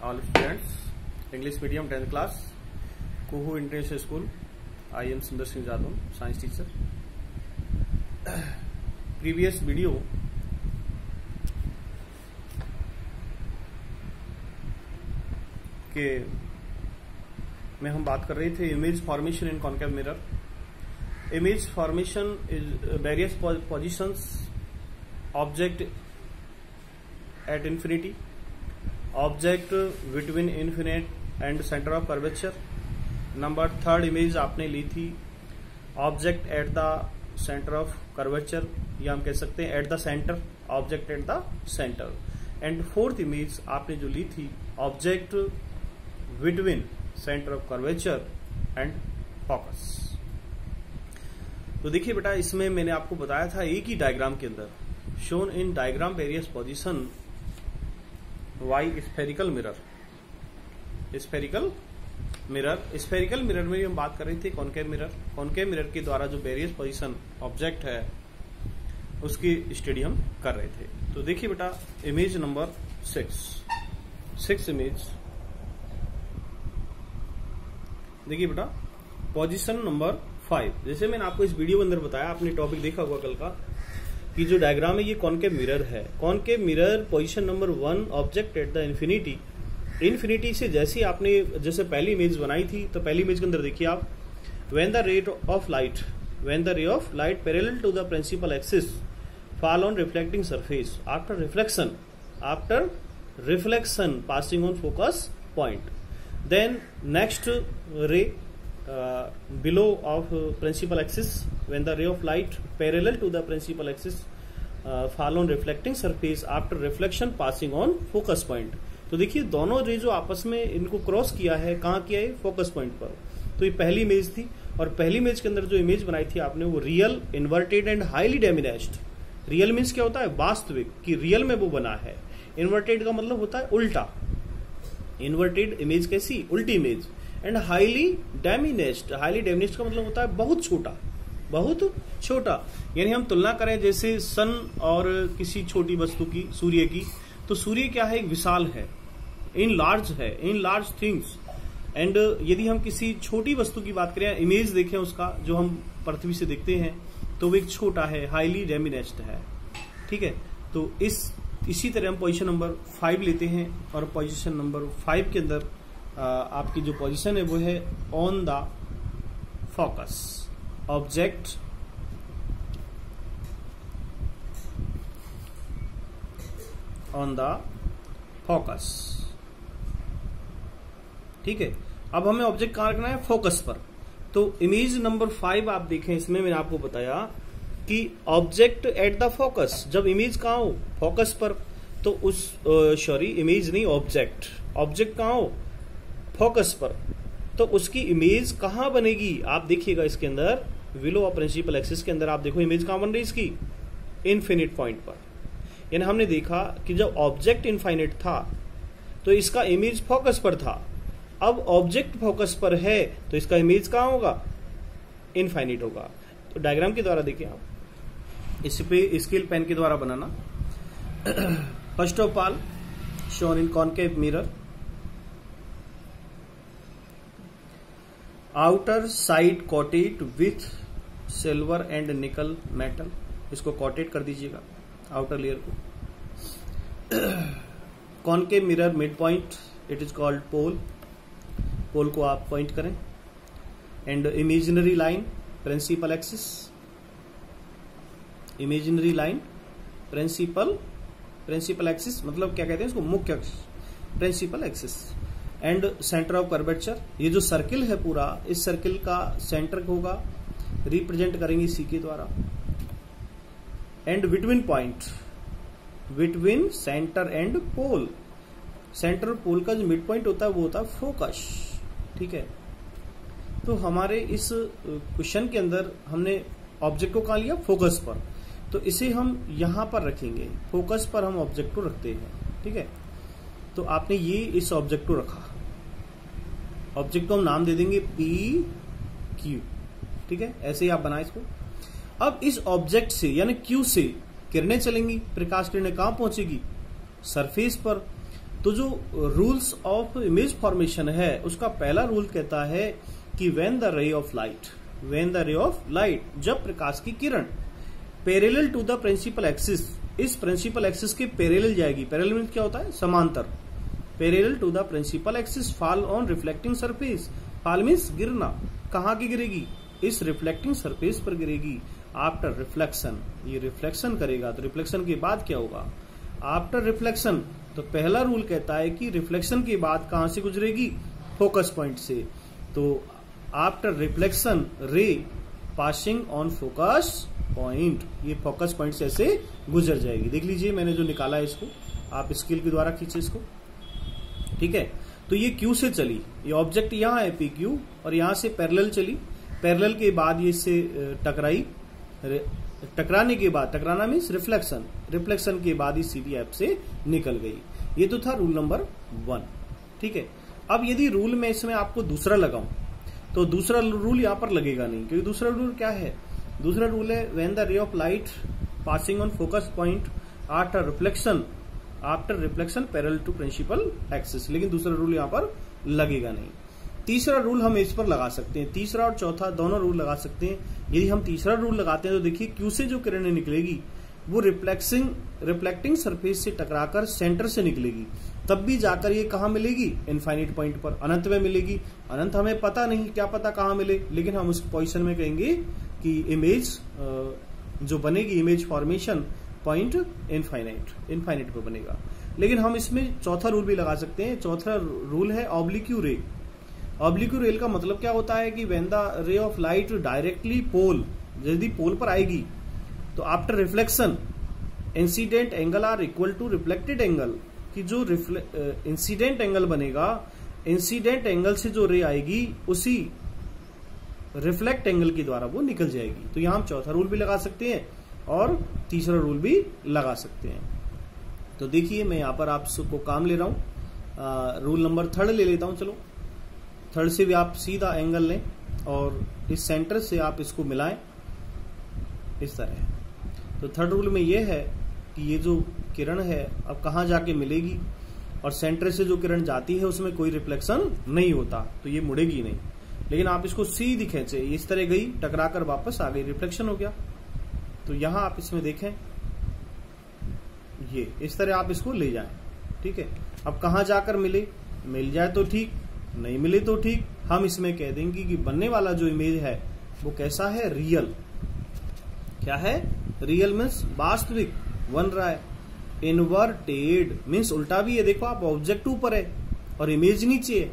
all students, English medium 10th class, Kuhu International School. I am Sundar Singh Jadhav, science teacher. Previous video के में हम बात कर रहे थे image formation in concave mirror. Image formation is various positions, object at infinity, object between infinite and centre of curvature. Number third image आपने ली थी object at the centre of curvature, या हम कह सकते हैं at the centre, object at the centre. And fourth image आपने जो ली थी object between centre of curvature and focus. तो देखिए बेटा, इसमें मैंने आपको बताया था एक ही डायग्राम के अंदर, shown in diagram various position by spherical mirror. Spherical mirror में हम बात कर रहे थे कॉन्केव मिरर. कॉन्केव मिरर के द्वारा जो वेरियस पोजीशन ऑब्जेक्ट है उसकी स्टडी हम कर रहे थे. तो देखिए बेटा, इमेज नंबर 6 इमेज देखिए बेटा, पोजीशन नंबर 5. जैसे मैंने आपको इस वीडियो के अंदर बताया, आपने टॉपिक देखा होगा कल का, कि जो डायग्राम है ये कॉन्केव मिरर है. Concave mirror position number 1, object at the infinity. Infinity से जैसे आपने जैसे पहली इमेज बनाई थी, तो पहली इमेज के अंदर देखिए आप, when the ray of light parallel to the principal axis fall on reflecting surface after reflection passing on focus point, then next ray below of principal axis, when the ray of light parallel to the principal axis fall on reflecting surface after reflection passing on focus point. तो देखिए दोनों रे जो आपस में इनको cross किया है, कहाँ किया है? फोकस पॉइंट पर. तो ये पहली इमेज थी, और पहली इमेज के अंदर जो इमेज बनाई थी आपने वो real, inverted and highly diminished. Real means क्या होता है? वास्तविक, कि रियल में वो बना है. इन्वर्टेड का मतलब होता है उल्टा. इन्वर्टेड इमेज कैसी? उल्टी इमेज. एंड हाईली डेमिनेज्ड का मतलब होता है बहुत छोटा. यानी हम तुलना करें जैसे सन और किसी छोटी वस्तु की, सूर्य की, तो सूर्य क्या है? एक विशाल है, इन लार्ज थिंग्स. एंड यदि हम किसी छोटी वस्तु की बात करें, इमेज देखें उसका, जो हम पृथ्वी से देखते हैं, तो वो एक छोटा है, हाईली डेमिनेज्ड है. ठीक है. तो इसी तरह हम पोजीशन नंबर 5 लेते हैं, और पोजीशन नंबर 5 के अंदर आपकी जो पोजीशन है वो है on the focus. Object on the focus. ठीक है. अब हमें ऑब्जेक्ट कहां रखना है? फोकस पर. तो इमेज नंबर 5 आप देखें, इसमें मैंने आपको बताया कि ऑब्जेक्ट एट द फोकस. जब इमेज कहां हो? फोकस पर. तो इमेज नहीं, ऑब्जेक्ट कहां हो? फोकस पर. तो उसकी इमेज कहां बनेगी? आप देखिएगा इसके अंदर, विलो ऑफ प्रिंसिपल एक्सिस के अंदर आप देखो इमेज कहां बन रही है इसकी? इनफिनिट पॉइंट पर. यानी हमने देखा कि जब ऑब्जेक्ट इनफाइनाइट था तो इसका इमेज फोकस पर था. अब ऑब्जेक्ट फोकस पर है तो इसका इमेज कहां होगा? इनफाइनाइट होगा. तो डायग्राम के द्वारा देखिए आप, इस पे स्केल पेन के द्वारा बनाना. First of all, shown in concave mirror, outer side coated with silver and nickel metal. इसको कोटेड कर दीजिएगा, आउटर लेयर को. Concave mirror mid point, it is called pole को आप पॉइंट करें. And imaginary line principal axis, imaginary line principal axis मतलब क्या कहते हैं इसको? मुख्य अक्ष, principal axis. And centre of curvature, ये जो सर्किल है पूरा, इस सर्किल का सेंटर होगा, रिप्रेजेंट करेंगे सी के द्वारा. And between point, between centre and pole. Centre और पोल का जो मिड पॉइंट होता है वो होता है फोकस. ठीक है. तो हमारे इस क्वेश्चन के अंदर हमने ऑब्जेक्ट को कहां लिया? फोकस पर. तो इसे हम यहां पर रखेंगे, फोकस पर हम ऑब्जेक्ट को रखते हैं. ठीक है. तो आपने ये इस ऑब्जेक्ट को रखा, ऑब्जेक्ट को हम नाम दे देंगे PQ. ठीक है. ऐसे ही आप बनाए इसको. अब इस ऑब्जेक्ट से यानी Q से किरणें चलेंगी, प्रकाश किरणें कहां पहुंचेगी? सरफेस पर. तो जो रूल्स ऑफ इमेज फॉर्मेशन है उसका पहला रूल कहता है कि when the ray of light, जब प्रकाश की किरण parallel to the principal axis, इस प्रिंसिपल एक्सिस के पैरेलल जाएगी। पैरेलल मीन्स क्या होता है? समांतर। Parallel to the principal axis fall on reflecting surface. Fall means गिरना। कहाँ की गिरेगी? इस रिफ्लेक्टिंग सरफेस पर गिरेगी। आफ्टर रिफ्लेक्शन, ये रिफ्लेक्शन करेगा तो रिफ्लेक्शन के बाद क्या होगा? आफ्टर रिफ्लेक्शन, तो पहला रूल कहता है कि रिफ्लेक्शन के बाद कहां से गुजरेगी? फोकस पॉइंट से। तो आफ्टर रिफ्लेक्शन रे पासिंग ऑन फोकस पॉइंट, ये फोकस पॉइंट से ऐसे गुजर जाएगी। देख लीजिए मैंने जो निकाला है इसको, आप स्केल के द्वारा खींचे इसको, ठीक है। तो ये क्यू से चली, ये ऑब्जेक्ट यहाँ है पी क्यू, और यहां से पैरेलल चली। पैरेलल के बाद ये इससे टकराई, टकराने के बाद, टकराना मीन्स रिफ्लेक्शन, रिफ्लेक्शन के बाद ही सीधी ऐप से निकल गई। ये तो था रूल नंबर 1, ठीक है। अब यदि रूल में इसमें आपको दूसरा लगाऊं तो दूसरा रूल यहां पर लगेगा नहीं, क्योंकि दूसरा रूल क्या है? दूसरा रूल है when the ray of light passing on focus point after reflection parallel to principal axis, लेकिन दूसरा रूल यहां पर लगेगा नहीं। तीसरा रूल हम इस पर लगा सकते हैं, तीसरा और चौथा दोनों रूल लगा सकते हैं। यदि हम तीसरा रूल लगाते हैं तो देखिए क्यू से जो किरणें निकलेगी वो रिफ्लेक्टिंग सरफेस से टकराकर सेंटर से निकलेगी, तब भी जाकर ये कहाँ मिलेगी? इनफाइनाइट पॉइंट पर, अनंत में मिलेगी। अनंत हमें पता नहीं, क्या पता कहाँ मिले, लेकिन हम उस पोजीशन में कहेंगे कि इमेज जो बनेगी, इमेज फॉर्मेशन पॉइंट इनफाइनाइट पर बनेगा। लेकिन हम इसमें चौथा रूल भी लगा सकते हैं। चौथा रूल है ऑब्लिक्यू रे। ऑब्लिक्यू रे का मतलब क्या होता है कि when the ray of light directly pole, यदि पोल पर आएगी तो after reflection incident angle are equal to reflected angle, कि जो इंसिडेंट एंगल बनेगा, इंसिडेंट एंगल से जो रे आएगी उसी रिफ्लेक्ट एंगल के द्वारा वो निकल जाएगी। तो यहां हम चौथा रूल भी लगा सकते हैं और तीसरा रूल भी लगा सकते हैं। तो देखिए मैं यहां पर आपको काम ले रहा हूं, रूल नंबर 3 ले लेता हूं। चलो 3 से भी आप सीधा एंगल लें और इस सेंटर से आप इसको मिलाएं इस तरह। तो 3rd रूल में यह है कि ये जो किरण है अब कहाँ जाके मिलेगी, और सेंटर से जो किरण जाती है उसमें कोई रिफ्लेक्शन नहीं होता, तो ये मुड़ेगी नहीं। लेकिन आप इसको सीधी खींचे, इस तरह गई, टकराकर वापस आ गई, रिफ्लेक्शन हो गया। तो यहां आप इसमें देखें, ये इस तरह आप इसको ले जाएं, ठीक है। अब कहां जाकर मिले, मिल जाए तो ठीक, नहीं मिले तो ठीक। हम इसमें कह देंगे कि बनने वाला जो इमेज है वो कैसा है? रियल। क्या है? रियल मीन्स वास्तविक बन रहा है। इनवर्टेड मीन्स उल्टा भी है, देखो आप, ऑब्जेक्ट ऊपर है और इमेज नीचे है,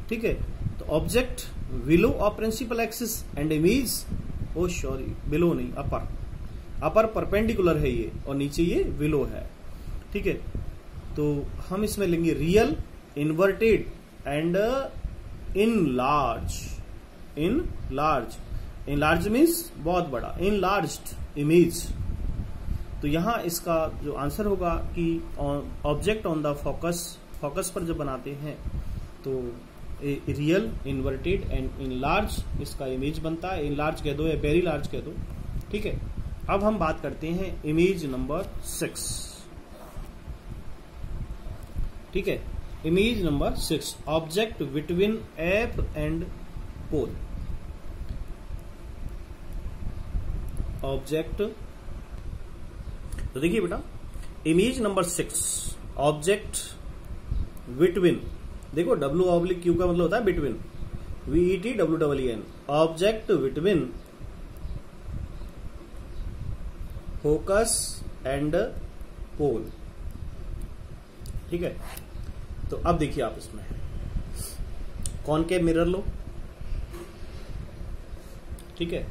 ठीक है। तो object below of principal axis and image, oh sorry below नहीं, अपर परपेंडिकुलर है ये, और नीचे ये बिलो है, ठीक है। तो हम इसमें लेंगे real, inverted and enlarge means बहुत बड़ा, इनलार्ज्ड इमेज। तो यहां इसका जो आंसर होगा कि ऑब्जेक्ट ऑन द फोकस पर जब बनाते हैं तो रियल, इन्वर्टेड एंड इनलार्ज इसका इमेज बनता है। इनलार्ज कह दो या वेरी लार्ज कह दो, ठीक है। अब हम बात करते हैं इमेज नंबर 6, ठीक है। Image number 6, object between F and pole. Object, तो देखिए बेटा, इमेज नंबर 6, ऑब्जेक्ट बिटवीन, देखो W/Q का मतलब होता है between, VETWEEN, object between focus and pole, ठीक है। तो अब देखिए आप इसमें कॉनकेव मिरर लो, ठीक है,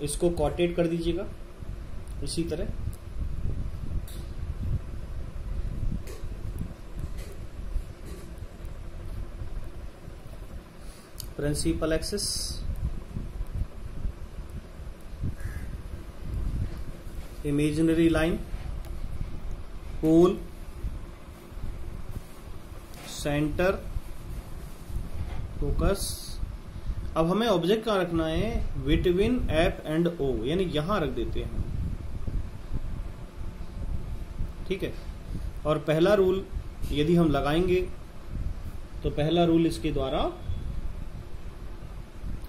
इसको कॉटेट कर दीजिएगा इसी तरह, प्रिंसिपल एक्सिस, इमेजिनरी लाइन, पोल, सेंटर, फोकस। अब हमें ऑब्जेक्ट कहां रखना है? बिटवीन एफ एंड ओ, यानी यहां रख देते हैं, ठीक है। और पहला रूल यदि हम लगाएंगे तो पहला रूल इसके द्वारा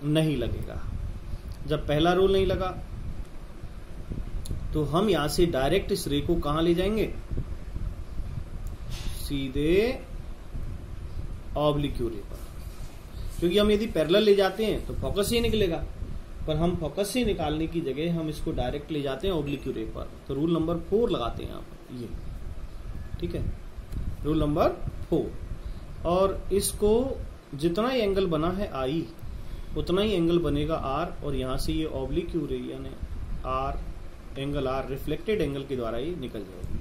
नहीं लगेगा। जब पहला रूल नहीं लगा तो हम यहां से डायरेक्ट इस रे को कहां ले जाएंगे, सीधे ऑब्लिक्यू रे पर, क्योंकि हम यदि पैरेलल ले जाते हैं तो फोकस ही निकलेगा, पर हम फोकस से निकालने की जगह हम इसको डायरेक्ट ले जाते हैं ऑब्लिक्यू रे पर। तो रूल नंबर 4 लगाते हैं यहां पर, ये ठीक है, रूल नंबर 4। और इसको जितना ही एंगल बना है आई उतना ही एंगल बनेगा आर, और यहां से ये ऑब्लिक्यू रे यानी r angle r reflected angle के द्वारा ये निकल जाएगी।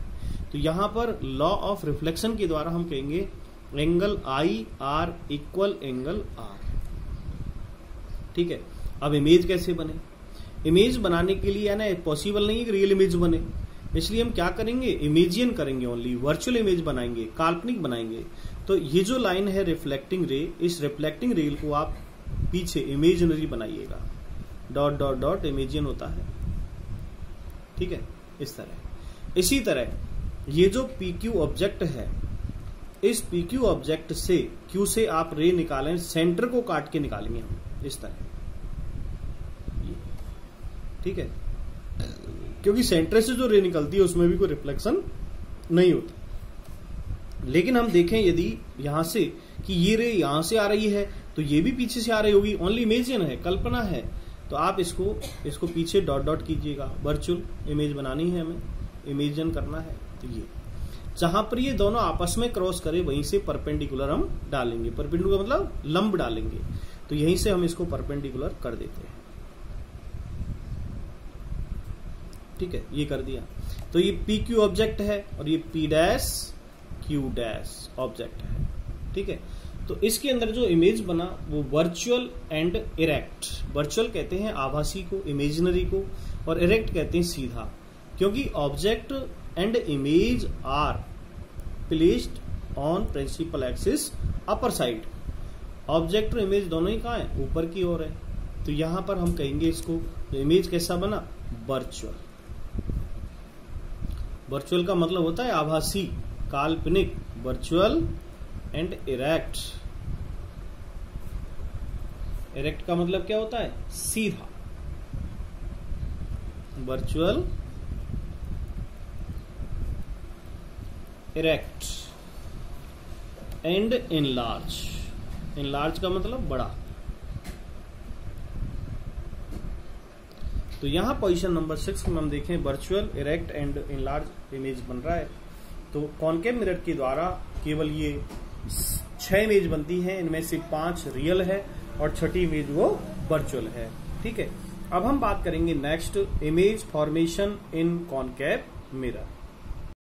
तो यहां पर लॉ ऑफ रिफ्लेक्शन के द्वारा हम कहेंगे angle i are equal angle r. ठीक है, अब इमेज कैसे बने? इमेज बनाने के लिए यानी पॉसिबल नहीं है कि रियल इमेज बने, इसलिए हम क्या करेंगे, इमेजियन करेंगे, ओनली वर्चुअल इमेज बनाएंगे, काल्पनिक बनाएंगे। तो ये जो लाइन है रिफ्लेक्टिंग रे, इस रिफ्लेक्टिंग रे को आप पीछे इमेजिनरी बनाइएगा, डॉट डॉट डॉट इमेजिन होता है। ठीक है, इस तरह। इसी तरह ये जो PQ ऑब्जेक्ट है, इस PQ ऑब्जेक्ट से Q से आप रे निकालें, सेंटर को काट के निकालेंगे हम इस तरह। ठीक है, क्योंकि सेंटर से जो रे निकलती है उसमें भी कोई रिफ्लेक्शन नहीं होता। लेकिन हम देखें यदि यहां से कि ये रे यहां से आ रही है तो ये भी पीछे से आ रही होगी, ओनली इमेजिन है, कल्पना है, तो आप इसको पीछे डॉट डॉट कीजिएगा। वर्चुअल इमेज बनानी है हमें, इमेजिन करना है। तो ये जहां पर ये दोनों आपस में क्रॉस करे वहीं से परपेंडिकुलर हम डालेंगे, परपेंडिकुलर मतलब लंब डालेंगे, तो यहीं से हम इसको परपेंडिकुलर कर देते हैं। ठीक है, ये कर दिया। तो ये PQ ऑब्जेक्ट है और ये P'Q' ऑब्जेक्ट है। ठीक है, तो इसके अंदर जो इमेज बना वो वर्चुअल एंड इरेक्ट। वर्चुअल कहते हैं आभासी को, इमेजिनरी को, और इरेक्ट कहते हैं सीधा, क्योंकि object and image are placed on principal axis upper side. Object और इमेज दोनों ही कहां है, ऊपर की ओर है। तो यहां पर हम कहेंगे इसको इमेज कैसा बना, वर्चुअल। वर्चुअल का मतलब होता है आभासी, काल्पनिक, वर्चुअल एंड इरेक्ट। इरेक्ट का मतलब क्या होता है, सीधा। Virtual, erect and enlarge. Enlarge का मतलब बड़ा। तो यहां पोजीशन नंबर 6 में हम देखें virtual, erect and enlarge image बन रहा है। तो कॉन्केव मिरर के द्वारा केवल ये 6 इमेज बनती है, इनमें से 5 रियल है और 6ठी इमेज वो वर्चुअल है। ठीक है, अब हम बात करेंगे नेक्स्ट, इमेज फॉर्मेशन इन कॉन्केव मिरर।